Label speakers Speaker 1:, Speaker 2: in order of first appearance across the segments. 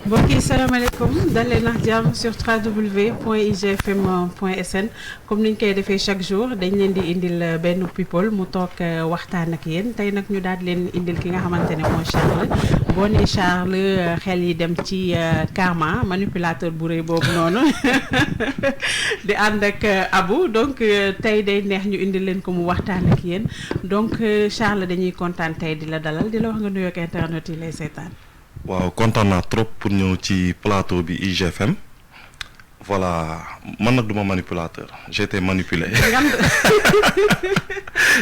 Speaker 1: mbokk yi salaamaaleykum dal leen ak jàmm sur www.igfm.sn comme niñ koy defee chaque jour dañ leen di indil benn people mu toog waxtaan ak yéen tey nag ñu daal di leen indil ki nga xamante ne mooy Charles boo nee Charles xel yi dem ci Karma manipulateur bu rëy boobu noonu di ànd ak Abou donc tey day neex ñu indil leen ko mu waxtaan ak yéen donc Charles dañuy kontaan tey di la dalal di la wax nga nuyoo ak internet yi lay seetaan.
Speaker 2: waaw kontaan naa trop pour ñëw ci plateau bi IGFM voilà man nag duma manipulateur j'ai été manipulé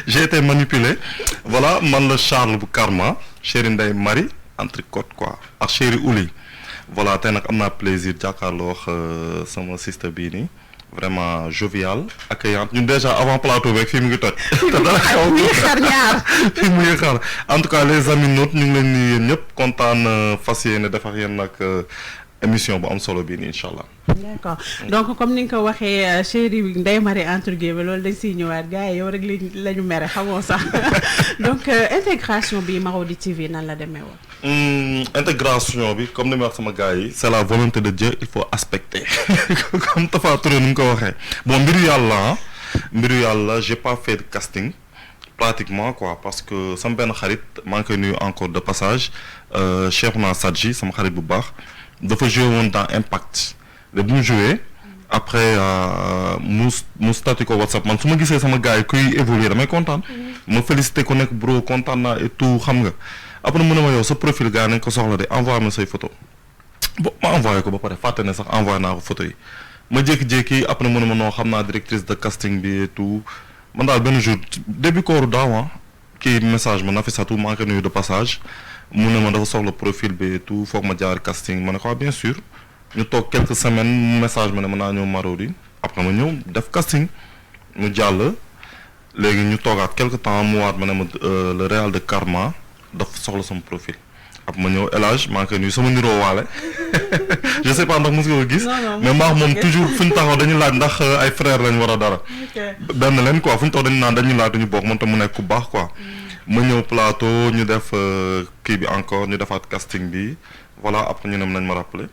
Speaker 2: j'ai été manipulé voilà man la Charles bu Karma chéri Ndeye Marie Entrecôte quoi ak chéri Ouli voilà tey nag am naa plaisir jàkkaarloo wax sama sister bii nii vraiment jovial accueillante ñun déjà avant plateau beeg fii mu ngi toj. te dara xew fii mu ngi xaar en tout cas les amis notes ñu ngi leen nuyu yéen ñëpp kontaan fas yéene defar yéen nag émission bu am solo bii nii incha allah.
Speaker 1: d'accord donc comme ni nga ko waxee chérie Ndeye Marie entre guillemets loolu dañ siy ñëwaat gars yi yow rek la ñu mere xamoo sax donc intégration bi Marodi TV nan la demee woon.
Speaker 2: Intégration bi comme ni ma wax sama gars yi c'est la volonté de Dieu il faut aspecter comme Tafa Touré ni mu ko waxee bon mbiru yàlla j'ai pas fait de casting pratiquement quoi parce que sama benn xarit maa ngi koy nuyu encore de passage Cheikhouna Sadji sama xarit bu baax dafa joué woon dans Impact de bu mu joué après mu statut ko WhatsApp man su ma gisee sama gars yi kuy évoluer damay kontaan ma félicité ko nekk bro kontaan naa et tout xam nga après mu ne ma yow sa profil gars nañ ko soxla de envoyé ma say photo bon ma envoyé ko ba pare fàtte ne sax envoyé naa ko photo yi ma jékki-jékki après mu ne ma noo xam naa directrice de casting bi et tout man daal benn jour début kooru daaw kii message ma Nafissatou maa ngi koy nuyu de passage mu ne ma dafa soxla profil bi et tout foog ma jaar casting ma ne ko bien sûr ñu toog quelques semaines message ma ne ma naa ñëw Marodi après ma ñëw def casting mu jàll léegi ñu toogaat quelque temps mu waat ma ne ma le Real de Karma dafa soxla sama profil ab ma ñëw élage maa ngi koy nuyu sama niroo waale je sais pas ndax mos nga ko gis mais maax moom toujours fu ñu taxaw dañu laaj ndax ay frère lañ war a dara benn leen quoi fu ñu taxaw dañu naan dañu laaj duñu bokk moom tam mu nekk ku baax quoi ma ñëw plateau ñu def kii bi encore ñu defaat casting bi voilà après ñu ne nañ ma rappeler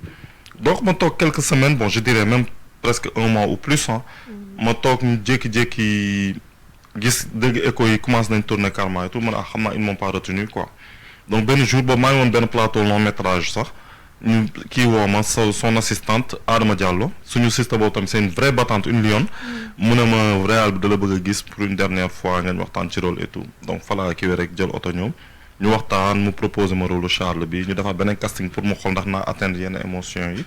Speaker 2: donc ma toog quelques semaines bon je dirais même presque un mois ou plus ma toog ñu jékki-jékki gis dégg écho yi commencé nañ tourner Karma et tout man xam naa ils m'ont pas retenu quoi donc benn jour boobu maa ngi woon benn plateau long métrage sax ñu kii woo ma son assistante Adama Diallo suñu sister boobu tamit c'est une vraie battante une lionne mu ne ma réal bi da la bëgg a gis pour une dernière fois ngeen waxtaan ci rôle et tout donc falaa kii rek jël oto ñëw ñu waxtaan mu proposé ma rôle Charles bi ñu defaat beneen casting pour mu xool ndax naa atteindre yenn émotions yi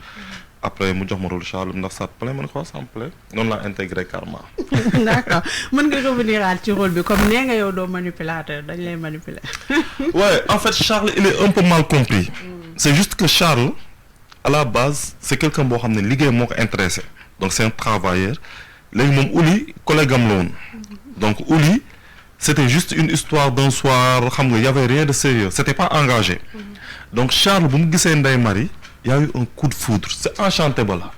Speaker 2: après mu jox ma rôle Charles ndax ça te plaît ma ne ko ça me plaît noonu laa intégré Karma.
Speaker 1: d'accord mën nga revenir ci rôle bi comme nee nga yow doo manipulateur dañ lay manipuler.
Speaker 2: ouais en fait Charles il est un peu mal compris. c'est juste que Charles à la base c'est quelqu'un boo xam ne liggéey moo ko intéressé donc c'est un travailleur léegi moom Ouli collègue am la woon donc Ouli c'était juste une histoire d'un soir xam nga y avait rien de sérieux c'était pas engagé donc Charles bu mu gisee Ndeye Marie y a eu un coup de foudre c'est enchanté ba la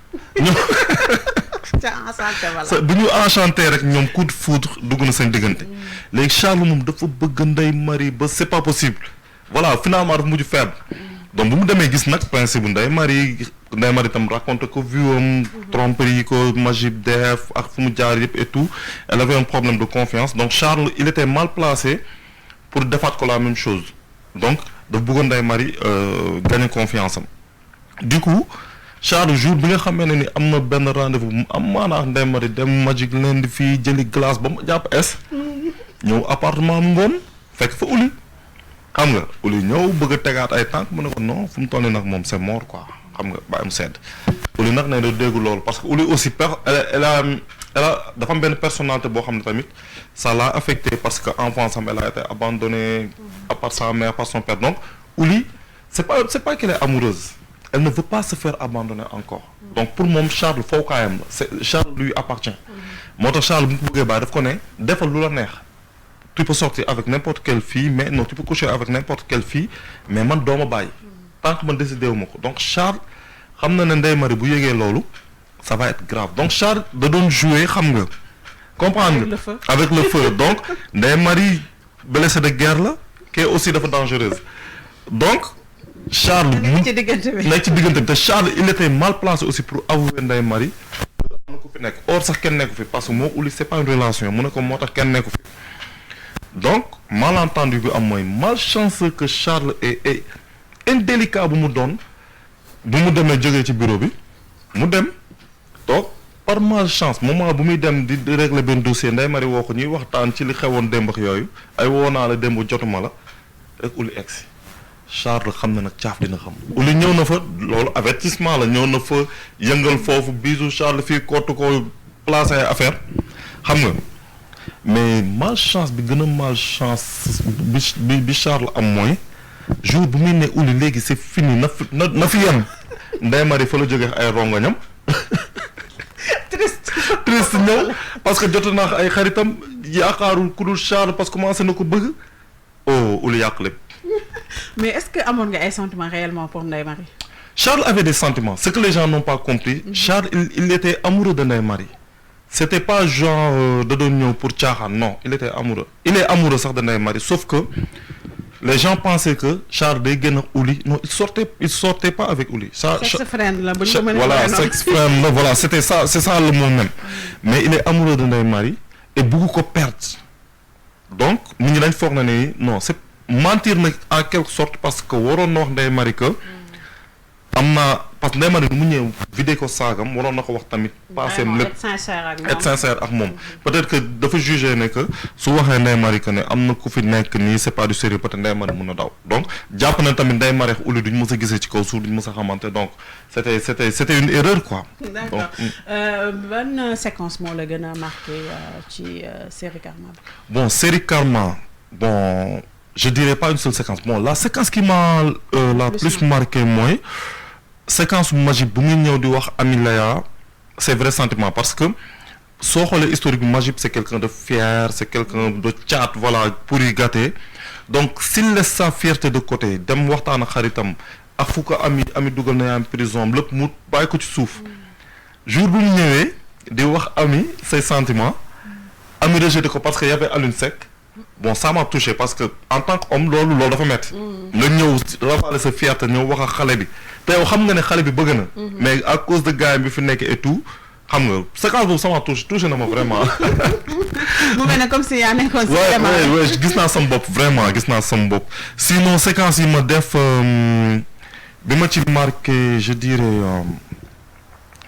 Speaker 2: ñoom bu ñu enchanté rek ñoom coup de foudre dugg na seen diggante léegi Charles moom dafa bëgg Ndeye Marie ba c'est pas possible voilà finalement dafa mujj faible donc bu mu demee gis nag principe bu Ndeye Marie tam raconté ko viewam tromperie ko Magib def ak fu mu jaar yëpp et tout elle avait un problème de confiance donc Charles il était mal placé pour defaat ko la même chose donc dafa bëggoon Ndeye Marie gagner confiance am du coup Charles jour bi nga xamee ne ni am na benn rendez-vous mu am maanaam Ndeye Marie dem Magib leen di fii jëli glace ba mu jàpp es ñëw appartement mu ngoon fekk fa Ouli xam nga Ouli ñëw bëgg a tegaat ay tànk mu ne ko non fu mu toll nii nag moom c'est mort quoi xam nga bàyyi mu sedd Ouli nag ne da dégg loolu parce que Ouli aussi elle a dafa am benn personnalité boo xam ne tamit ça l'a affecté parce que enfance am elle a été abandonnée par sa mère par son père donc Ouli c'est pas qu'elle est amoureuse elle ne veut pas se faire abandonner encore donc pour moom Charles fowkaayam la c'est Charles lui appartient moo tax Charles bu mu ko bëggee bàyyi daf ko ne defal lu la neex tu peux sortir avec n'importe quelle fille mais non tu peux coucher avec n'importe quelle fille mais man dooma bàyyi tant que man décidé wu ma ko donc Charles xam na ne Ndeye Marie bu yégee loolu ça va être grave donc Charles da doon jouer xam nga comprendre nga avec le feu donc Ndeye Marie blessée de guerre la qui aussi dafa dangereuse donc Charles
Speaker 1: nekk ci diggante bi
Speaker 2: nekk ci diggante bi te Charles il était mal placé aussi pour avouer Ndeye Marie am na ku fi nekk or sax kenn nekku fi parce que moo Ouli c'est pas une relation mu ne ko moo tax kenn nekku fi donc malentendu bi am mooy malchanceux que Charles est indélicat bu mu doon bu mu demee jógee ci bureau bi mu dem toog par malchance moment bu muy dem di régler benn dossier Ndeye Marie woo ko ñuy waxtaan ci li xewoon démb ak yooyu ay woo naa la démb jotuma la rek Ouli egsi Charles xam na nag caaf dina xam Ouli ñëw na fa loolu avertissement la ñëw na fa yëngal foofu bisu Charles fii kottu ko placé ay affaire xam nga mais malchance bi gën a malchance bi Charles am mooy jour bu muy ne Ouli léegi c'est fini na fi yem Ndeye Marie fa la jógee ay rongoñam triste ñëw parce que jot naa ay xaritam yaakaarul ku dul Charles parce que commencé na ko bëgg oh Ouli yàq lépp.
Speaker 1: mais est-ce que amoon nga ay sentiments réellement pour Ndeye Marie.
Speaker 2: Charles avait des sentiments ce que les gens n'ont pas compris. Charles il était amoureux de Ndeye Marie. C'était pas genre da doon ñëw pour caaxaan non il était amoureux. Il est amoureux sax de Ndeye Marie sauf que les gens pensaient que Charles day génn ak Ouli non il sortait pas avec Ouli.
Speaker 1: sex friend la bu ñu ko mënee
Speaker 2: voilà sex friend la voilà c'est ça le mot même mais il est amoureux de Ndeye Marie et bëgg ko perdre donc nit ñi dañ foog na ne non c'est mentir na en quelque sorte parce que waroon na wax Ndeye Marie que am na parce que Ndeye Marie mu ñëw vidé ko saagam waroon na ko wax tamit. passé lépp être sincère ak moom. peut-être que dafa jugé ne que su waxee Ndeye Marie que ne am na ku fi nekk nii c'est pas du sérieux peut-être Ndeye Marie mun na daw donc jàpp na tamit Ndeye Marie ak Ouli duñ mës a gisee ci kaw suuf duñ mës a xamante donc c'était une erreur quoi.
Speaker 1: d'accord ban séquence moo la gën a marqué ci série Karma bi.
Speaker 2: bon série Karma bon je dirais pas une seule séquence bon la séquence qui m'a la plus marqué mooy. séquence Magib bu muy ñëw di wax Ami Léa c'est vrai sentiment parce que soo xoolee historique bi Magib c'est quelqu'un de fier c'est quelqu'un de caat voilà pour y gâter donc s'il laisse sa fierté de côté dem waxtaan ak xaritam ak fu ko ami dugal na yaam prison lépp mu bàyyi ko ci suuf jour bu mu ñëwee di wax Ami say sentiments Ami rejeté ko parce que y avait Alioune Seck bon ça m'a touché parce que en tant qu'homme loolu dafa metti nga ñëw rafale sa fierté ñëw wax ak xale bi te yow xam nga ne xale bi bëgg na mais à cause de gars bi fi nekk et tout xam nga séquence boobu ça m'a touché na ma vraiment
Speaker 1: mu mel ne comme si yaa nekkoon
Speaker 2: ouais gis naa sama bopp vraiment gis naa sama bopp sinon séquence yi ma def bi ma ci marqué je dirais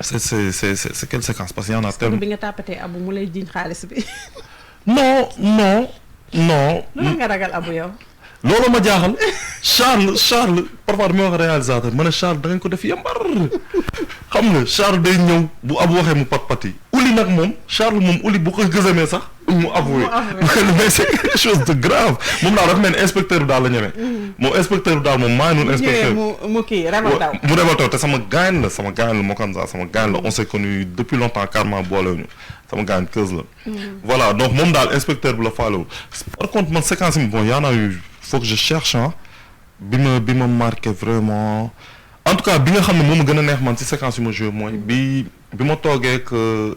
Speaker 2: c'est quelle séquence parce que y en a tellement
Speaker 1: bi nga tàppatee Abou mu lay jiñ xaalis bi
Speaker 2: non
Speaker 1: loolu nga ragal Abou yow.
Speaker 2: loolu ma jaaxal Charles parfois damay wax réalisateur ma ne Charles da ngeen ko def yambar xam nga Charles day ñëw bu Abou waxee mu pat-pati Ouli nag moom Charles moom Ouli bu ko gësamee sax mu avoué mais c'est quelque chose de grave moom daal dafa mel ni inspecteur bi daal la ñeme moom inspecteur bi daal moom maa ngi noonu inspecteur
Speaker 1: mu kii rebaltaw
Speaker 2: mu rebaltaw te sama gaañ la Mokanza sama gaañ la on s'est connu depuis longtemps Karma boolewuñu sama gaañ keuse la voilà donc moom daal inspecteur bi la faalewu par contre man séquence yi bon y en a eu faut que je cherche bi ma marqué vraiment en tout cas bi nga xam ne moom a gën a neex man ci séquence yu ma joué mooy bi ma toogee que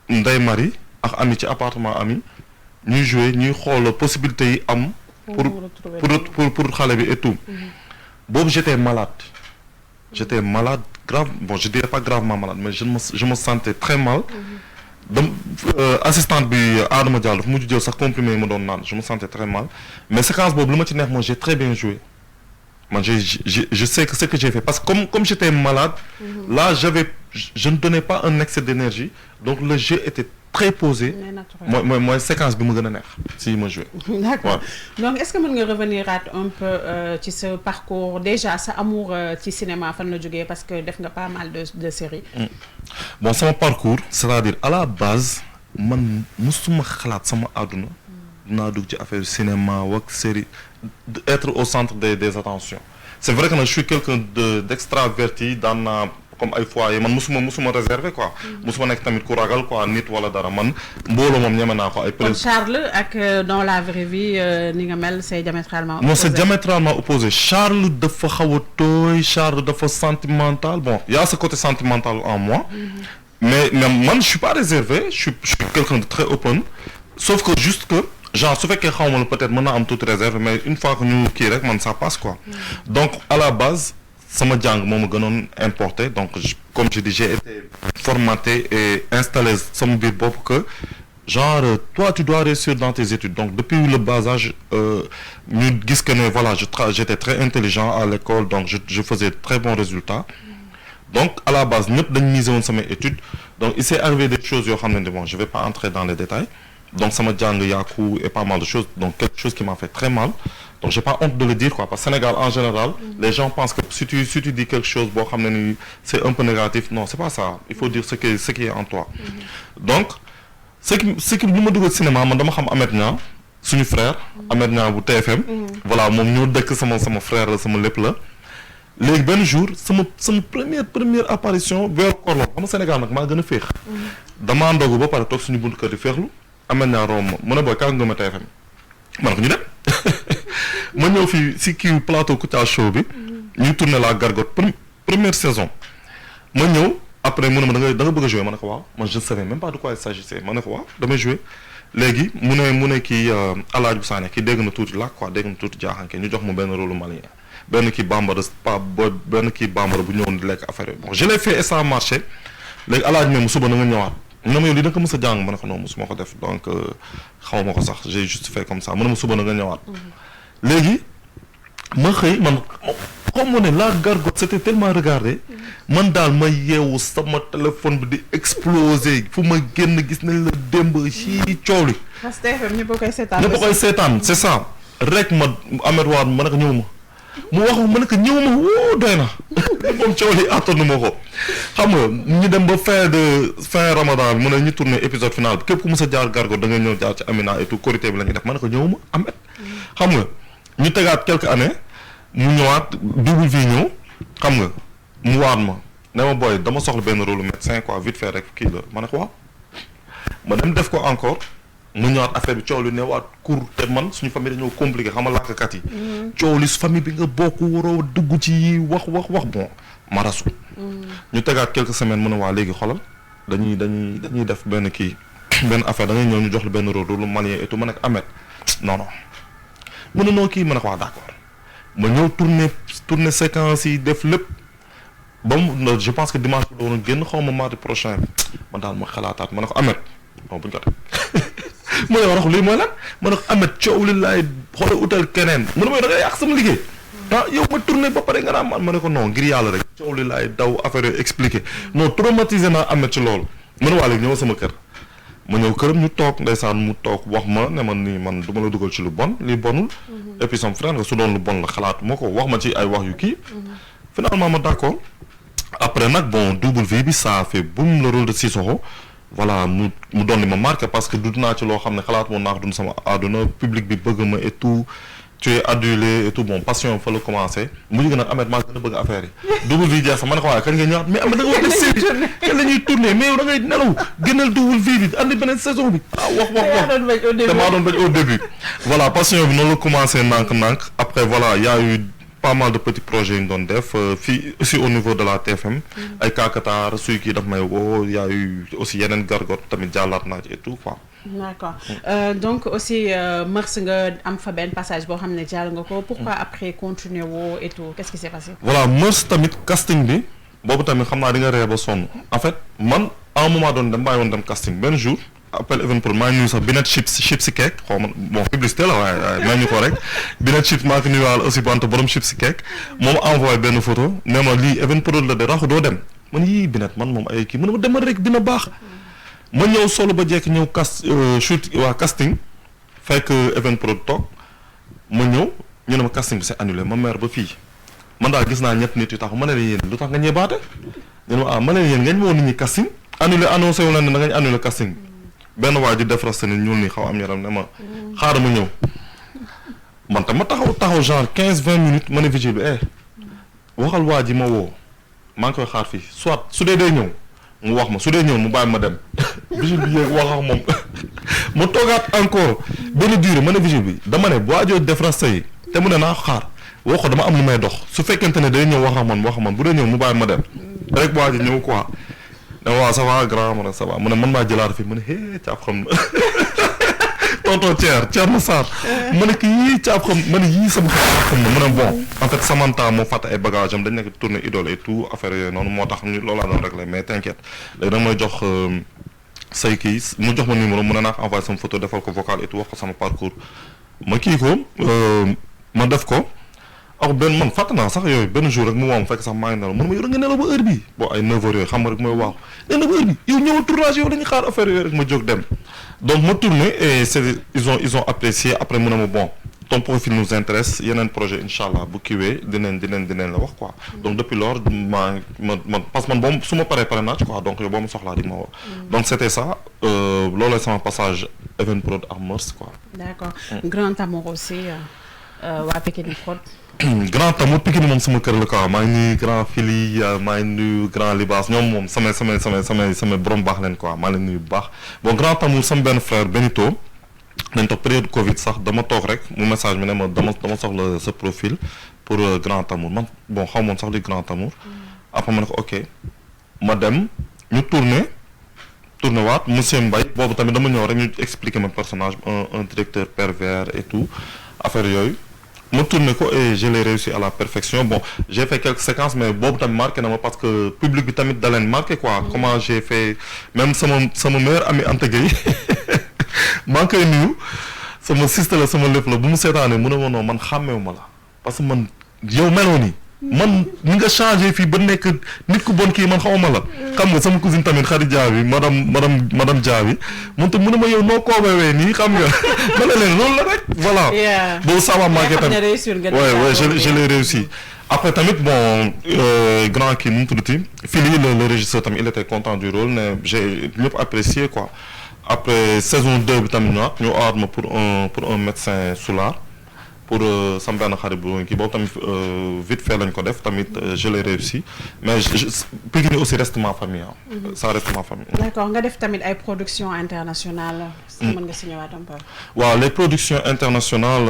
Speaker 2: Ndeye Marie ak Ami ci appartement Ami ñuy joué ñuy xool possibilité yi am pour xale bi et tout boobu j'étais malade grave bon je dirais pas gravement malade mais je me sentais très mal assistante bi Adama Diallo dafa mujj jël sax comprimé yi ma doon naan je me sentais très mal mais séquence boobu lu ma ci neex mooy j'ai très bien joué man je sais que ce que j'ai fait parce que comme j'étais malade là je ne donnais pas un excès d'énergie donc le jeu était très posé mooy séquence bi mu gën a neex si ma joué
Speaker 1: d'accord donc est-ce que mën nga revenir un peu ci sa parcours déjà sa amour ci cinéma fan la jógee parce que def nga pas mal de séries
Speaker 2: bon sama parcours c'est-à-dire à la base man musuma xalaat sama àdduna dinaa dugg ci affaire cinéma wak série être au centre des attentions c'est vrai que nag je suis quelqu'un d'extraverti daan naa comme ay foyer man musuma réservé quoi musuma nekk tamit ku ragal quoi nit wala dara man mbooloo moom ñeme naa ko ay
Speaker 1: kon Charles ak dans la vraie vie ni nga mel c'est diamétralement opposé
Speaker 2: non c'est diamétralement opposé Charles dafa xaw a tooy Charles dafa sentimental bon y a ce côté sentimental en moi mais man je suis pas réservé je suis quelqu'un de très open sauf que juste que genre su fekkee xaw ma la peut-être mën naa am toute réserve mais une fois que ñu kii rek man ça passe quoi. Donc à la base sama jàng moo ma gënoon importé donc comme je dis j'ai été formaté et installé sama biir bopp que genre toi tu dois réussir dans tes études donc depuis le bas âge ñu gis que ne voilà j'étais très intelligent à l'école donc je faisais très bons résultats. Donc à la base ñëpp dañ misé woon samay études donc il s'est arrivé des choses yoo xam ne bon je vais pas entrer dans les détails donc sama jàng yàqu et pas mal de choses donc quelque chose qui m'a fait très mal donc j'ai pas honte de le dire quoi parce que Sénégal en général les gens pensent que si tu dis quelque chose boo xam ne ni c'est un peu négatif non c'est pas ça il faut dire ce qui est en toi. Donc ce qui ñu ma dugal cinéma man dama xam Ameth Niang suñu frère Ameth Niang bu TFM voilà moom ñoo dëkk sama frère la sama lépp la. Léegi benn jour sama première apparition weeru koor la xam Sénégal nag maa gën a féex. damaa ndogu ba pare toog suñu buntu kër di féexlu Ameth Niang romb ma mu ne booy kaay nga ma TFM ma ne ko ñu dem ma ñëw fii si kii plateau Kouthia Show bi ñu tourné la Gargote première saison ma ñëw après mu ne ma da nga bëgg a jouer ma ne ko waaw man je ne savais même pas de quoi il s'agissait ma ne ko waaw damay jouer léegi mu ne kii Alaaji bu Sané kii dégg na tuuti la quoi dégg na tuuti jaaxanke ñu jox ma benn rôle malien. benn kii bambara bu ñëwoon di lekk affaire yi bon je l'ai fait et ça a marché léegi alaaj même suba na nga ñëwaat mu ne ma yow li da nga ko mës a jàng ma ne ko non mosuma ko def donc xaw ma ko sax j'ai juste fait comme ça mu ne ma suba na nga ñëwaat léegi ma xëy man comme ne la Gargote c'était tellement regardé man daal ma yeewu sama téléphone bi di exploser fu ma génn gis nañ la démb ci coow li
Speaker 1: ñëpp a koy
Speaker 2: seetaan c'est ça rek ma Ameth waat ma ne ko ñëw ma mu wax ma ne que ñëw ma woo doy na moom coow li attanu ma ko xam nga ñu dem ba fin Ramadan bi mu ne ñu tourné épisode final bi képp ku mës a jaar Gargote da nga ñëw jaar ci Amina et tout Korité bi la ñuy def ma ne ko ñëw ma Ameth xam nga ñu tegaat quelques années mu ñëwaat double vie ñëw xam nga mu waat ma ne ma booy dama soxla benn rôle médecin quoi vite fait rek kii la ma ne ko waaw ma dem def ko encore mu ñëwaat affaire bi coow li ne waat cour te man suñu famille dañoo compliqué xam nga làkkat yi. coow li famille bi nga bokk waroo dugg ci wax bon ma rasu. ñu tegaat quelques semaines mu ne waa léegi xolal dañuy def benn affaire da ngay ñëw ñu jox la benn rôle malien et tout ma ne ko Ameth non mu ne noo kii ma ne ko waa d'accord ma ñëw tourner séquence yi def lépp ba mu je pense que dimanche bi doon génn xaw ma mardi prochain ma daal ma xalaataat ma ne ko Ameth bon buñ ko teg. mu ne wax lii mooy lan ma ne ko Ameth coow li laay xoolal utal keneen mu ne mooy da ngay yàq sama liggéey yow ma tourné ba pare nga naan man ma ne ko non ngir yàlla rek coow li laay daw affaire yooyu expliqué non traumatisé naa Ameth ci loolu mu ne waa léegi ñëw sama kër ma ñëw këram ñu toog ndeysaan mu toog wax ma ne man nii man du ma la dugal ci lu bon lii bonul et puis sama frère nga su doon lu bon la xalaatu ma ko wax ma ci ay wax yu kii finalement ma d'accord après nag bon double vie bi ça a fait boum le rôle de Sissoko voilà mu doon li ma marqué parce que dund naa ci loo xam ne xalaat moon naa ko dund sama àdduna public bi bëgg ma et tout tu es adulé et tout bon passion fa la commencé mu jóge nag Ameth maa gën a bëgg affaire yi double vie jeex sax ma ne ko waaye kañ nga ñëwaat mais Ameth da nga war def série kañ la ñuy tourné mais yow da ngay nelaw gënal double vie bi andi beneen saison bi wax damaa doon bañ au début voilà passion bi noonu la commencé nànk après voilà y a eu pas mal de petits projets yu ñu doon def fii aussi au niveau de la TFM ay Kakatar suy kii daf may woo y a eu aussi yeneen Gargote tamit jàllaat naa ci et tout quoi.
Speaker 1: D'accord donc aussi Mœurs nga am fa benn passage boo xam ne jàll nga ko pourquoi après continuer woo et tout qu'est-ce qui s'est passé.
Speaker 2: voilà Mœurs tamit casting bi boobu tamit xam naa di nga ree ba sonn en fait man à un moment doon dem bàyyi woon dem casting benn jour appel Evenprod maa ngi nuyu sax Binet chips cake xaw ma bon publicité la waaye maa ñu ko rek Binet chips maa ngi nuyuwaal aussi bant borom chips cake moom envoyé benn photo nee ma lii Evenprod la de raxu doo dem man yii Binet man moom ay kii mu ne ma demal rek dina baax ma ñëw solo ba jekk ñëw shoot waa casting fekk Evenprod toog ma ñëw ñu ne ma casting bi c'est annulé ma mer ba fii man daal gis naa ñett nit yu tax ma ne leen yéen lu tax nga ñeebaate ñu ne ma ma ne leen yéen ngeen woo nit ñi casting annulé annoncé wu leen ne da ngañ annulé casting benn waa ji def rasta ni ñuul nii xaw am yaram ne ma xaaral ma ñëw man tam ma taxaw genre 15-20 minutes ma ne vigile bi waxal waa ji ma woo maa ngi koy xaar fii soit su dee ñëw mu wax ma su dee ñëw mu bàyyi ma dem vigile bi yéeg wax ak moom mu toogaat encore benn durée ma ne vigile bi dama ne waa joo def rasta yi te mu ne naa xaar woo ko dama am lu may dox su fekkente ne day ñëw wax ak man bu dee ñëw mu bàyyi ma dem rek waa ji ñëw quoi ne waaw ça va grand ma ne ça va mu ne man maa jëlaat fii mu ne caaf xam na tonton Thierno Sarr ma ne ko yii caab xam ma ne yii sama xam na ma ne bon en fait Samantha moo fàtte ay bagages am dañ nekk tourner idole et tout affaire yooyu noonu moo tax ñu loolaa doon réglé mais t'inquiète léegi da may jox say kii mu jox ma numéro mu ne naa ko envoyé sama photo defal ko vocal et tout wax ko sama parcours ma kii ko ma def ko ak benn man fàtt naa sax yooyu benn jour rek mu woo fekk sax maa ngi nelaw man ma yow da nga nelaw ba heure bii bon ay 9h yooyu xam nga rek mooy waaw nee na ba heure bi yow ñëwal tournage yow dañuy xaar affaire yooyu rek ma jóg dem donc ma tourné et c'est ils ont apprécié après mu ne ma bon ton profil nous intéresse yeneen projet incha allah bu kiiwee dinañ la wax quoi donc depuis lors ma parce que man boobu su ma paree naa ci quoi donc yow boo ma soxlaa di ma woo donc c'était ça loolu sama passage Evenprod ak Mœurs quoi.
Speaker 1: D'accord. Grand Amour aussi waa Pikine Prod.
Speaker 2: Grand Amour Pikine moom sama kër la quoi maa ngi nuyu grand Fili maa ngi nuyu grand Libaas ñoom moom samay borom baax leen quoi maa leen nuyu bu baax bon Grand Amour sama benn frère Benito dañ toog période Covid sax dama toog rek mu message mi ne ma dama soxla sa profil pour Grand Amour man bon xaw moon sax li Grand Amour après ma ne ko ok ma dem ñu tourné waat monsieur Mbaye boobu tamit dama ñëw rek ñu expliquer ma personnage un directeur pervers et tout affaire yooyu ma tourné ko et je l'ai réussi à la perfection bon j'ai fait quelques séquences mais boobu tamit marqué na ma parce que public bi tamit da leen marqué quoi comment j'ai fait même sama meilleur ami Anta Gueye maa ngi koy nuyu sama sister la sama lépp la bu mu seetaanee mu ne ma non man xàmmeewu ma la parce que man yow meloo nii man ni nga changé fii ba nekk nit ku bon kii man xawma la xam nga sama cousine tamit Khadija bi madame Dia bi moom te mu ne ma yow noo koobewee nii xam nga ma ne leen loolu la rek voilà boobu ça m'a marqué tamit ouais je l'ai réussi après tamit bon grand kii nu mu tuddati Philly le régisseur tamit il était content du rôle mais j'ai ñëpp apprécié quoi après saison 2 bi tamit ñu aar ma pour un médecin soulard pour sama benn xarit bu kii boobu tamit vite fait lañ ko def tamit je l'ai réussi mais Pikine aussi reste ma famille ça reste ma famille.
Speaker 1: D'accord nga def tamit ay productions internationales. mën nga si ñëwaat un peu.
Speaker 2: waaw les productions internationales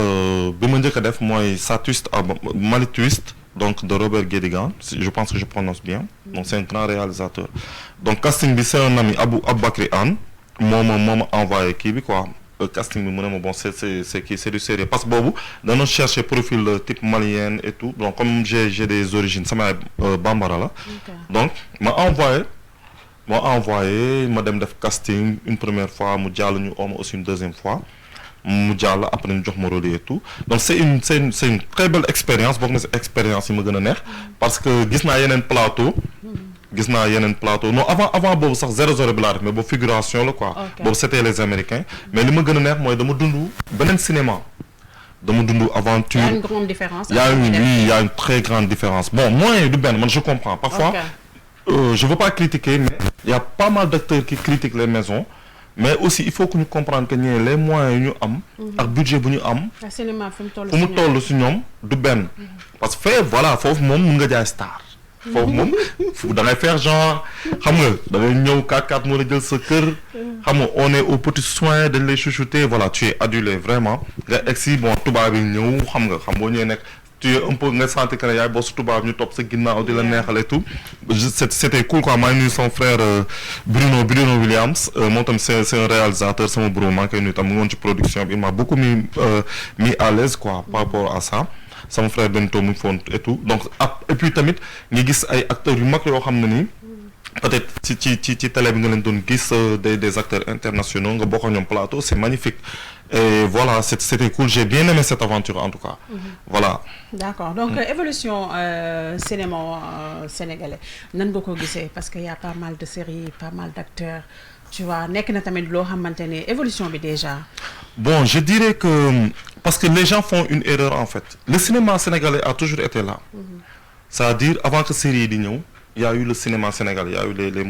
Speaker 2: bi ma njëkk a def mooy Sa Twist à Mali Twist donc de Robert Guédigan je pense que je prononce bien donc c'est un grand réalisateur donc casting bi c'est un ami Aboubacry Anne moo ma envoyé kii bi quoi. Casting bi mu ne ma bon c'est du sérieux parce que boobu dañoo chercher profil type malien et tout donc comme j'ai des origines sama bambara la donc ma envoyé ma dem def casting une première fois mu jàll ñu ooma aussi une deuxième fois mu jàll après ñu jox ma rôle et tout donc c'est une très belle expérience bokk na si expérience yi ma gën a neex parce que gis naa yeneen plateau non avant boobu sax 0-0 bi laa def mais boobu figuration la quoi boobu c'était les Américains mais li ma gën a neex mooy dama dund beneen cinéma dama dund aventure.
Speaker 1: Il y a une grande différence.
Speaker 2: Il y a une très grande différence bon moyen du benn man je comprends parfois je veux pas critiquer mais il y a pas mal d'acteurs qui critiquent les maisons mais aussi il faut que ñu comprendre que ñee les moyens yu ñu am ak budget bu ñu am
Speaker 1: cinéma fu
Speaker 2: mu toll si ñoom du benn parce que voilà foofu moom mun nga jaay star foofu moom da ngay faire genre xam nga da ngay ñëw 4-4 moo la jël sa kër xam nga on est au petit soin dañ lay chouchouter voilà tu es adulé vraiment nga egsi bon tubaab yi ñëw xam boo ñëwee nekk tu es un peu nga sentir que ne yaay boo su tubaab ñu topp sa ginnaaw di la neexal et tout c'était cool quoi maa ngi nuyu son frère Bruno Williams moom tam c'est un réalisateur sama bro maa ngi koy nuyu tam mu ngi woon ci production bi il m'a beaucoup mis à l'aise quoi par rapport à ça sama frère Bento mu ngi foon et tout donc et puis tamit nga gis ay acteurs yu mag yoo xam ne nii peut-être ci télé bi nga leen doon gis des acteurs internationaux nga bokk ñoom plateau c'est magnifique et voilà c'était cool j'ai bien aimé cette aventure en tout cas voilà.
Speaker 1: D'accord donc évolution cinéma sénégalais nan nga ko gisee parce que y a pas mal de séries pas mal d'acteurs tu vois nekk na tamit loo xamante ne évolution bi déjà.
Speaker 2: Bon je dirais que parce que les gens font une erreur en fait le cinéma sénégalais a toujours été là c'est-à-dire avant que série yi di ñëw il y a eu le cinéma sénégalais il y a eu les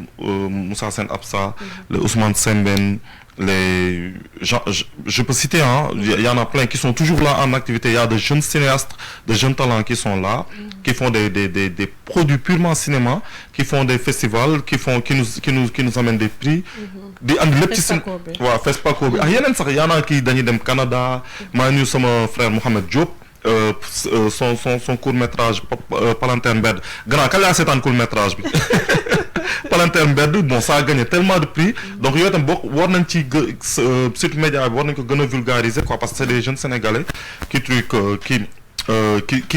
Speaker 2: Moussa Sen Absa les Ousmane Sembène les gens je peux citer il y en a plein qui sont toujours là en activité il y a de jeunes cinéastes de jeunes talents qui sont là qui font des produits purement cinéma qui font des festivals qui nous amènent des prix di andi lépp ci waaw FESPACO bi ak yeneen sax yaa naa kii dañuy dem Canada maa ngi nuyu sama frère Mohamed Diop son court métrage Palantin Mbed grand kan laa seetaan court métrage bi Palanteer Mbedd bon ça a gagné tellement de prix donc yooyu tam bokk war nañ ci site média bi war nañ ko gën a vulgariser quoi parce que c'est des jeunes sénégalais qui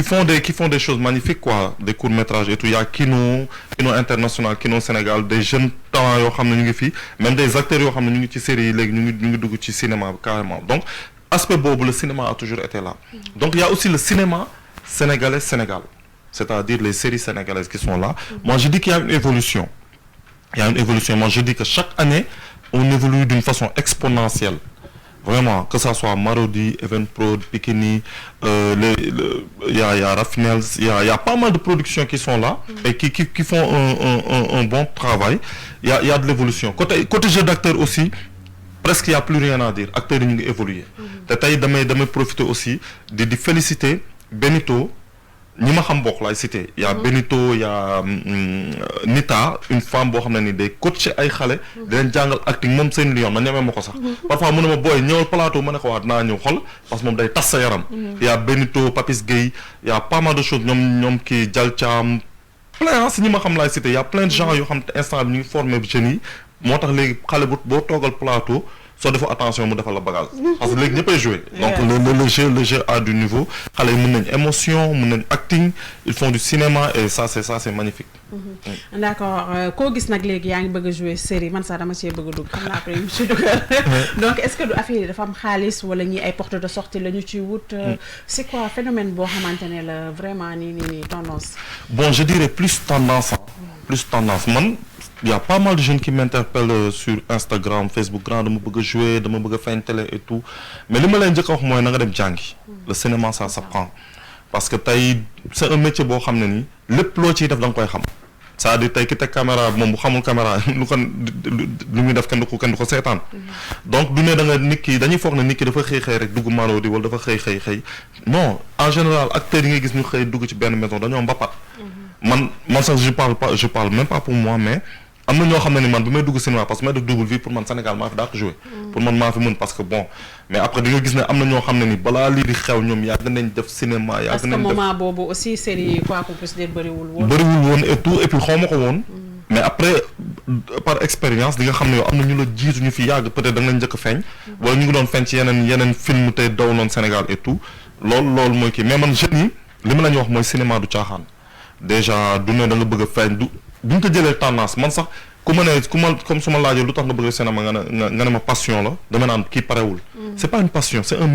Speaker 2: font des choses magnifiques quoi des courts-métrages et tout il y a Kino International Kino Sénégal des jeunes talents yoo xam ne ñu ngi fii même des acteurs yoo xam ne ñu ngi ci série yi léegi ñu ngi dugg ci cinéma bi carrément donc aspect boobu le cinéma a toujours été là donc il y a aussi le cinéma sénégalais Sénégal c'est-à-dire les séries sénégalaises qui sont là moi je dis qu'il y a une évolution moi je dis que chaque année on évolue d'une façon exponentielle vraiment que ça soit Marodi, Evenprod, Pikini, il y a Raffinels, il y a pas mal de productions qui sont là et qui font un bon travail. Il y a de l'évolution. Côté jeu d'acteurs aussi, presque il n'y a plus rien à dire. Acteurs ont évolué. Je profiter aussi de féliciter Benito. ñi ma xam bokk laay cité y a Benito y a Nita une femme boo xam ne ni day coacher ay xale di leen jàngal acting moom seen lion ma ñemee ma ko sax parfois mu ne ma booy ñëwal plateau ma ne ko waa dinaa ñëw xol parce que moom day tas sa yaram y a Benito Papis Gueye y a pas mal de choses ñoom kii Jal Thiam plein si ñi ma xam laay cité y a plein de gens yoo xam te instant bi ñu ngi formé jeunes yi moo tax léegi xale boo toogal plateau soo defoo attention mu defal la bagage parce que léegi ñëppay jouer donc le jeu a du niveau xale yi mën nañ émotion mën nañ acting ils font du cinéma et ça c'est magnifique
Speaker 1: d'accord koo gis nag léegi yaa ngi bëgg a jouer série man sax dama cee bëgg a dugg xam naa après monsieur dugal donc est-ce que du affaire yi dafa am xaalis wala ñi ay porte de sortie la ñu ciy wut c'est quoi phénomène boo xamante ne la vraiment nii tendance
Speaker 2: bon je dirais plus tendance man il y a pas mal de jeunes qui m'interpellent sur Instagram Facebook grand dama bëgg a jouer dama bëgg a feeñ télé et tout mais li ma leen njëkk a wax mooy na nga dem jàngi le cinéma ça s'apprend parce que tey c'est un métier boo xam ne nii lépp loo ciy def da nga koy xam c'est-à-dire tey ki teg caméra moom bu xamul caméra lu muy def kenn du ko seetaan donc du ne da nga nit ki dañuy foog ne nit ki dafa xëy rek dugg Marodi wala dafa xëy non en général acteurs yi nga gis ñu xëy dugg ci benn maison dañoo mbapat man sax je parle même pas pour moi mais am na ñoo xam ne ni man bi may dugg cinéma parce que may def double vie pour man Sénégal maa fi daa ko joué pour man maa fi mën parce que bon mais après di nga gis ne am na ñoo xam ne ni balaa lii di xew ñoom yàgg nañ def cinéma yàgg nañ def parce que
Speaker 1: moment boobu aussi série quoi qu'on puisse dire bëriwul
Speaker 2: woon et tout et puis xaw ma ko woon mais après par expérience di nga xam ne yow am na ñu la jiitu ñu fi yàgg peut-être da nga leen njëkk a feeñ wala ñu ngi doon feeñ ci yeneen film tey daw noonu Sénégal et tout loolu mooy kii mais man jeunes yi li ma la ñu wax mooy cinéma du caaxaan déjà du ne da nga bëgg a feeñ duñ ko jëlee tendance man sax comme su ma laajee lu tax nga bëgg cinéma nga ne ma passion la dama naan kii parewul c'est pas une passion c'est un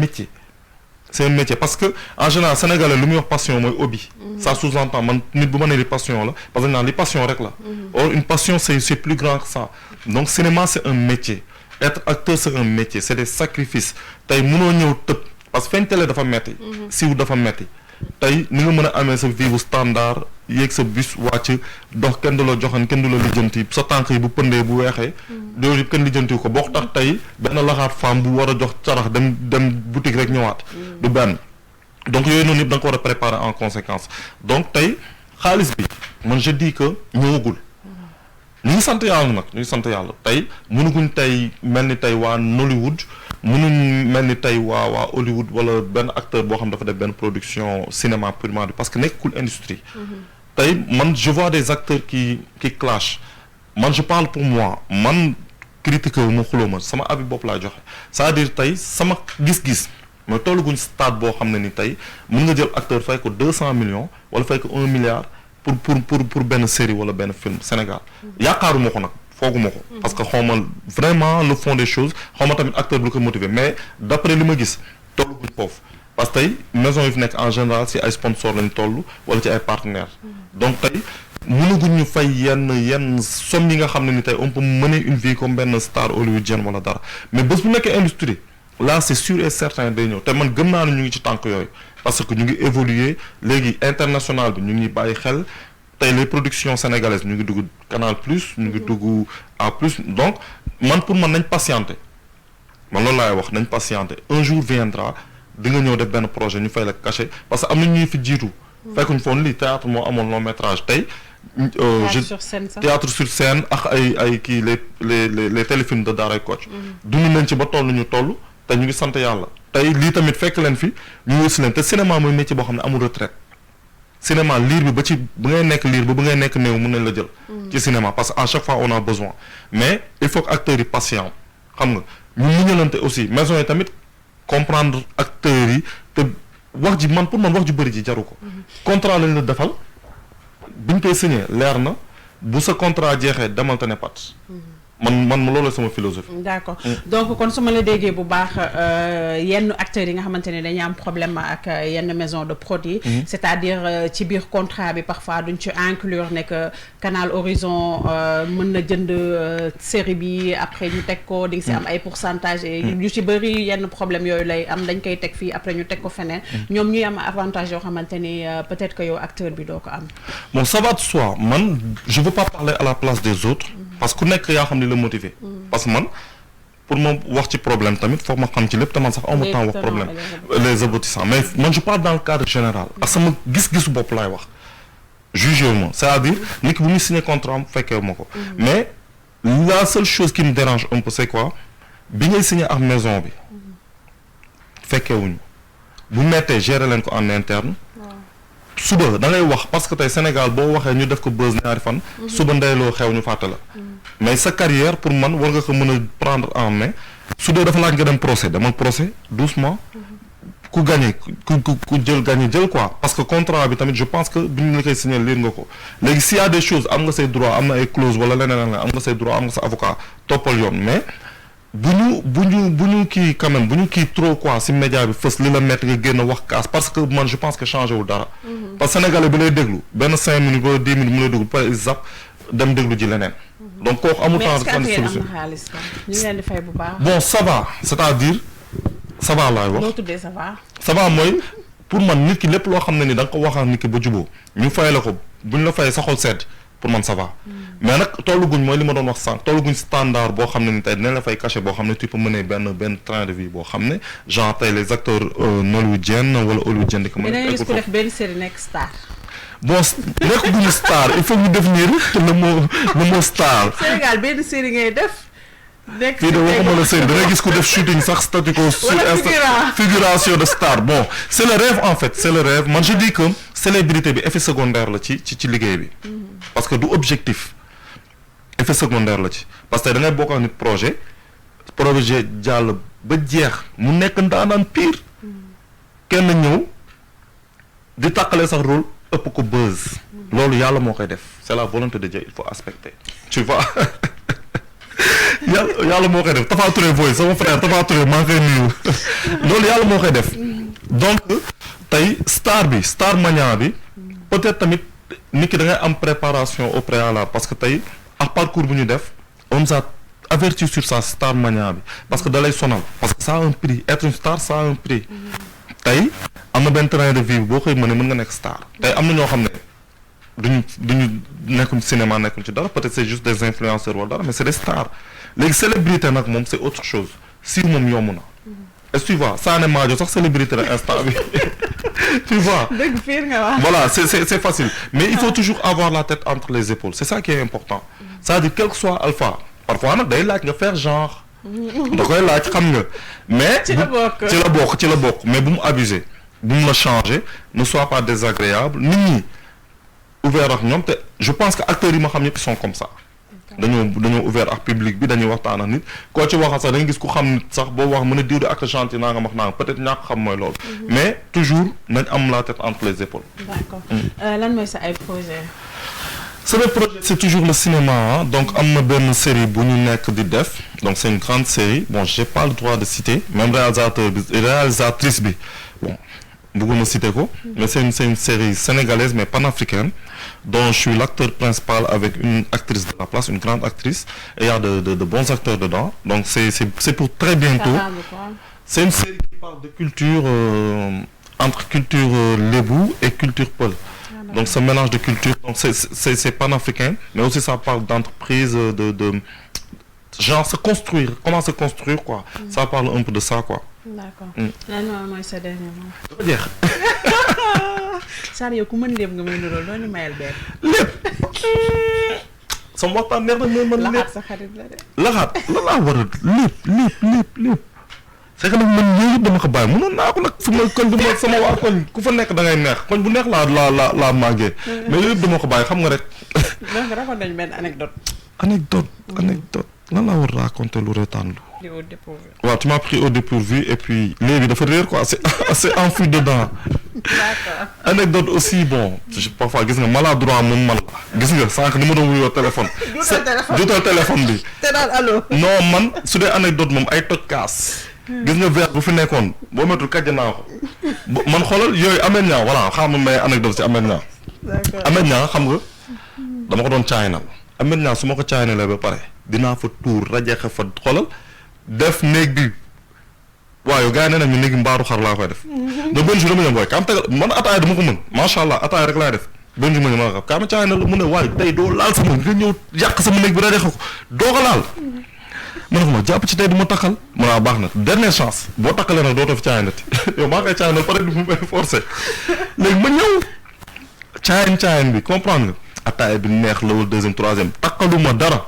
Speaker 2: métier parce que en général sénégalais lu muy wax passion mooy hobby ça sous-entend man nit bu ma nee li passion la parce que naan li passion rek la or une passion c'est plus grand que ça donc cinéma c'est un métier être acteur c'est un métier c'est des sacrifices tey mënoo ñëw tëb parce que feeñ télé dafa metti siiw dafa metti tey ni nga mën a amee sa vie bu standard yéeg sa bus wàcc dox kenn du la joxan kenn du la lijjanti sa tànk yi bu pëndee bu weexee loolu yëpp kenn lijjanti ko boo tax tey benn laxaat femme bu war a jox carax dem boutique rek ñëwaat du benn donc yooyu noonu yëpp da nga ko war a préparer en conséquence donc tey xaalis bi man je dis que ñëwagul ñu ngi sant yàlla tey mënuguñ tey mel ni tey waa Nollywood mënuñ mel ni tey waa Hollywood wala benn acteur boo xam dafa def benn production cinéma purement parce que nekkul industrie tey man je vois des acteurs qui clashent man je parle pour moi man critiquer wu ma xuloo ma sama avis bopp laa joxe c'est-à-dire tey sama gis-gis mooy tolluguñ stade boo xam ne ni tey mën nga jël acteur fay ko 200 millions wala fay ko 1 milliard pour benn série wala benn film Sénégal yaakaaruma ko nag fooguma ko parce que xawma vraiment le fond des choses xawma tamit acteur bi lu ko motiver mais d'après li ma gis tolluguñ foofu parce que tey maison yi fi nekk en général si ay sponsors lañ toll wala ci ay partenaires donc tey mënaguñ ñu fay yenn somme yi nga xam ne ni tey on peut mener une vie comme benn star hollywoodienne wala dara mais bés bu nekkee industrie là c'est sûr et certain day ñëw te man gëm naa ne ñu ngi ci tànk yooyu parce que ñu ngi évoluer léegi international bi ñu ngi bàyyi xel tey les productions sénégalaises ñu ngi dugg Canal Plus ñu ngi dugg A Plus donc pour man nañ patienter man loolu laay wax nañ patienter un jour viendra di nga ñëw def benn projet ñu fay la cachet parce que am na ñuy fi jiitu fekkuñ foon lii théâtre moo amoon long métrage tey théâtre sur scène ak ay kii les téléfilms de Daaray Kocc dund nañ ci ba toll ñu toll te ñu ngi sant yàlla tey lii tamit fekk leen fi ñu wësi leen te cinéma mooy métier boo xam ne amul retraite cinéma liir bi ba ngay nekk liir ba ngay nekk néew mën nañ la jël ci cinéma parce que à chaque fois on a besoin mais il faut que acteurs yi patient xam nga ñu muñalante aussi maison yi tamit comprendre acteurs yi te wax ji man pour man wax ju bëri ji jaru ko contrat lañ la defal biñ koy signé leer na bu sa contrat jeexee demal te ne pat man loolu la sama philosophie.
Speaker 1: D'accord donc kon su ma la déggee bu baax yenn acteurs yi nga xamante ne dañuy am problème ak yenn maison de prod yi. c'est-à-dire ci biir contrat bi parfois duñ ci inclure ne que Canal Horizon mën na jënd série bi après ñu teg ko di nga si am ay pourcentage et yu ci bëri yenn problème yooyu lay am dañ koy teg fii après ñu teg ko feneen. ñoom ñuy am avantage yoo xamante ni peut-être que yow acteur bi doo ko am.
Speaker 2: Bon ça va de soi man je veux pas parler à la place des autres. parce que ku nekk yaa xam ni la motiver. parce que man pour ma wax ci problème tamit foog ma xam ci lépp te man sax amu temps wax problème les aboutissants mais man je parle dans le cadre général ak sama gis-gisu bopp laay wax jugez-moi c'est-à-dire nit ki bu muy signé contrat am fekkee ma ko mais la seule chose qui me dérange un peu c'est quoi bi ngay signé ak maison bi fekkee wuñu bu mettee gérer leen ko en interne suba da ngay wax parce que tey Sénégal boo waxee ñu def ko buzz ñaari fan suba ndeyloo xew ñu fàtte la mais sa carrière pour man war nga ko mën a prendre en main su dee dafa laaj nga dem procès demal procès doucement ku gagné ku jël gagné jël quoi parce que contrat bi tamit je pense que bi ñu la koy signé lire nga ko léegi s'il y a des choses am nga say droit am na ay clause wala leneen am nga say droit am nga sa avocat toppal yoon mais bu ñu kii quand même bu ñu kii trop quoi si média bi fës li la mettre nga génn wax kaas parce que man je pense que changé wul dara parce que sénégalais bi lay déglu benn 5 minutes ba 10 minutes mu lay déglu par exemple dem déglu ji leneen donc kooku amul temps de solution
Speaker 1: ñu leen di fay bu baax
Speaker 2: bon ça va c'est-à-dire ça va laay wax
Speaker 1: loo tuddee ça va
Speaker 2: ça va mooy pour man nit ki lépp loo xam ne ni da nga ko wax ak nit ki ba juboo ñu fay la ko buñ la fayee sa xol sedd pour man ça va mais nag tolluguñ mooy li ma doon wax sànq tolluguñ standard boo xam ne ni tey dinañ la fay cachet boo xam ne tu peux mener benn train de vie boo xam ne genre tey les acteurs nollywoodiens wala hollywoodiens di ko mën a
Speaker 1: gis ko def benn série nekk star
Speaker 2: bon nekk duñu star il faut ñu définir le mot star
Speaker 1: Sénégal benn série ngay def
Speaker 2: fii de waxuma la série dangay gis ku def shooting sax statut ko sur figuration de star bon c'est le rêve en fait c'est le rêve man je dis que célébrité bi effet secondaire la ci liggéey bi parce que du objectif effet secondaire la ci parce que da ngay bokk ak nit projet jàll ba jeex mu nekk ndaanaan pire kenn ñëw di tàqale sax rôle ëpp ko buzz loolu yàlla moo koy def c'est la volonté de Dieu il faut respecter tu vois yàlla moo koy def Tapha Touré booy sama frère Tapha Touré maa ngi koy nuyu loolu yàlla moo koy def donc tey star mania bi peut-être tamit nit ki da ngay am préparation au préalable parce que tey ak parcours bu ñu def on nous a averti sur sa star mania bi parce que da lay sonal parce que ça a un prix être une star ça a un prix tey am na benn train de vie boo koy mën nga nekk star tey am na ñoo xam ne duñu nekkuñ cinéma nekkuñ ci dara peut-être c'est juste des influenceurs wala dara mais c'est des stars léegi célébrité nag moom c'est autre chose si moom yomb na est-ce que tu vois Sané Madio sax célébrité la instant bi tu vois
Speaker 1: dëgg fiir nga wax
Speaker 2: voilà c'est facile mais il faut toujours avoir la tête entre les épaules c'est ça qui est important c'est-à-dire quel que soit alpha parfois nag day laaj nga faire genre da koy laaj xam nga mais ci la bokk mais bu mu abuser bu mu la changer ne sois pas désagréable nit ñi ouvert ak ñoom te je pense que acteurs yi ma xam ñëpp sont comme ça dañoo ouvert ak public bi dañuy waxtaan ak nit koo ci waxal sax da nga gis ku xam nit sax boo wax mën a diw de acte gentil naa nga wax naa nga peut-être ñàkk xam mooy loolu mais toujours nañ am la tête entre les épaules.
Speaker 1: D'accord lan mooy sa ay projet
Speaker 2: sama projet c'est toujours le cinéma donc am na benn série bu ñu nekk di def donc c'est une grande série bon j'ai pas le droit de citer même réalisatrice bi bon bëgguma citer ko mais c'est une série sénégalaise mais panafricaine dont je suis l'acteur principal avec une actrice de la place une grande actrice et il y a de bons acteurs dedans donc c'est pour très bientôt c'est une série qui parle de culture entre culture lébou et culture peul donc ce mélange de culture donc c'est panafricain mais aussi ça parle d'entreprise de genre se construire comment se construire quoi ça parle un peu de ça quoi.
Speaker 1: D'accord lan mooy sa dernier mot.
Speaker 2: dafa jeex.
Speaker 1: Sarr yow ku mën lépp nga may nuróol doo ñu mayal benn.
Speaker 2: lépp. sama waxtaan neex na mais man lépp
Speaker 1: laxaat sa xarit la de.
Speaker 2: laxaat lan laa war a lépp c'est que nag man yooyu yëpp dama ko bàyyi mënoon naa ko nag fi ma koñ bi ma sama waa koñ ku fa nekk da ngay neex koñ bu neex laa màggee mais yooyu yëpp dama ko bàyyi xam nga rek.
Speaker 1: donc raconte nañu benn anecdote.
Speaker 2: anecdote lan laa war a raconter lu retaan lu.
Speaker 1: au dépourvu.
Speaker 2: waaw tu m'as pris au dépourvu et puis léegi dafa réer quoi c'est enfui dedans.
Speaker 1: D'accord.
Speaker 2: Anecdote aussi bon parfois gis nga maladroit moom man la gis nga sànq ni ma doon wuyoo téléphone. juutal téléphone bi.
Speaker 1: te daal allo.
Speaker 2: non man su dee anecdote moom ay toj kaas. gis nga verre bu fi nekkoon boo méttul kàjj naa ko man xoolal yooyu Ameth Niang voilà xam nga may anecdote ci Ameth Niang.
Speaker 1: d'accord
Speaker 2: Ameth Niang xam nga dama ko doon caayinal Ameth Niang su ma ko caayinalee ba pare dinaa fa tuur rajexe fa xoolal def néeg bi. waaw yow gars yi nee nañu léegi mbaaru xar laa koy def. donc benn jour dama ñëw booy kaam tegal man ataaya dama ko mën macha allah ataaya rek laay def benn jour ma ñëw ma xam kaama caay na la mu ne waaye tey doo laal sama nga ñëw yàq sama néeg bi rajo ko doo ko laal. ma ne ko ma jàpp ci tey du ma takkal ma ne baax na dernière chance boo takkalee nag dootoo fi caay na ti yow maa koy caay na pare du mu may forcé léegi ma ñëw caayin bi comprendre nga ataaya bi neex lawul deuxième troisième takkaluma dara.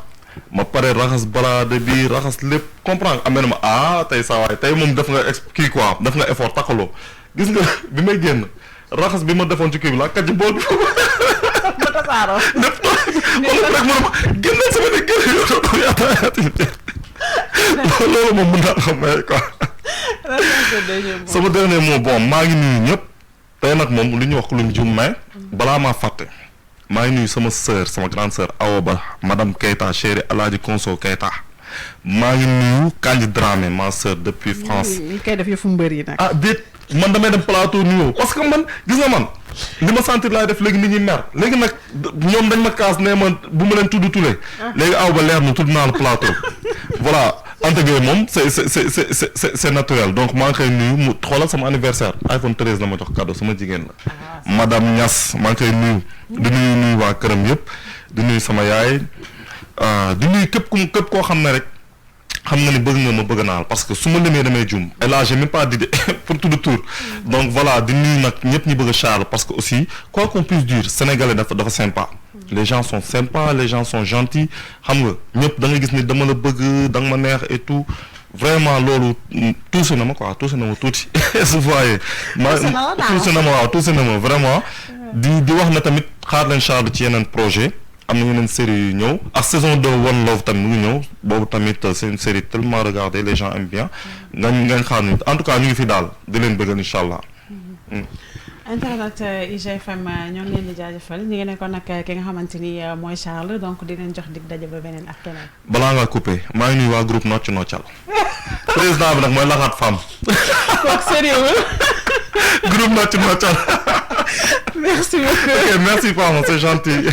Speaker 2: ma pare raxas baraade bi raxas lépp comprendre amee na ma tey saa waay tey moom def nga kii quoi def nga effort takkaloo gis nga bi may génn raxas bi ma defoon ci kii bi laa kat ci bool bi.
Speaker 1: ma tasaaroo.
Speaker 2: def wala rek ma génneel sama ne génn yoo doon yaataati loolu moom mën naa xam ne quoi. sama dernier mot bon maa ngi nuyu ñëpp tey nag moom lu ñu wax lu mu jum mais balaa maa fàtte. maa ngi nuyu sama sœur sama grande sœur Awa Ba madame Keita chérie Alaaji Konso Keita maa ngi nuyu Kandji Dramé ma sœur depuis France.
Speaker 1: ñu koy def yëfu mbër yi nag.
Speaker 2: déet man damay dem plateau nuyoo parce que man gis nga man li ma sentir laay def léegi nit ñi mer léegi nag ñoom dañ ma kaas nee ma bu ma leen tudd tulee léegi Awa Ba leer na tudd naa la plateau voilà. Anta Gueye moom c'est naturel donc maa ngi koy nuyu mu xoolal sama anniversaire iPhone 13 la ma jox cadeau sama jigéen la. madame Niass maa ngi koy nuyu. di nuyu waa këram yëpp. di nuyu sama yaay di nuyu képp koo xam ne rek xam nga ni bëgg nga ma bëgg naa la parce que su ma limee damay juum. et là j'ai même pas d'idée pour tout de tour donc voilà di nuyu nag ñëpp ñi bëgg a Charles parce que aussi quoi qu'on puisse dire sénégalais dafa sympa. les gens sont sympas les gens sont gentils xam nga ñëpp da nga gis ni dama la bëgg da nga ma neex et tout vraiment loolu tuuti na ma quoi tuuti na ma tuuti su voyez tuuti na ma vraiment di wax na tamit xaar leen Charles ci yeneen projet am na yeneen série yu ñëw ak saison 2 One Love tamit mu ngi ñëw boobu tamit c'est une série tellement regardée les gens aiment bien ngañ xaar ni en tout cas ñu ngi fi daal di leen bëggal incha allah.
Speaker 1: internet IGFM ñoo ngi leen di jaajëfal ñu ngi nekkoon nag ki nga xamante ni mooy Charles donc di leen jox dig daje ba beneen ak keneen.
Speaker 2: balaa ngaa coupé maa ngi nuyu waa groupe Nocc Noccal président bi nag mooy laxaat femme.
Speaker 1: kooku sérieux.
Speaker 2: groupe Nocc Noccal.
Speaker 1: merci beaucoup.
Speaker 2: ok merci Fama c'est gentil.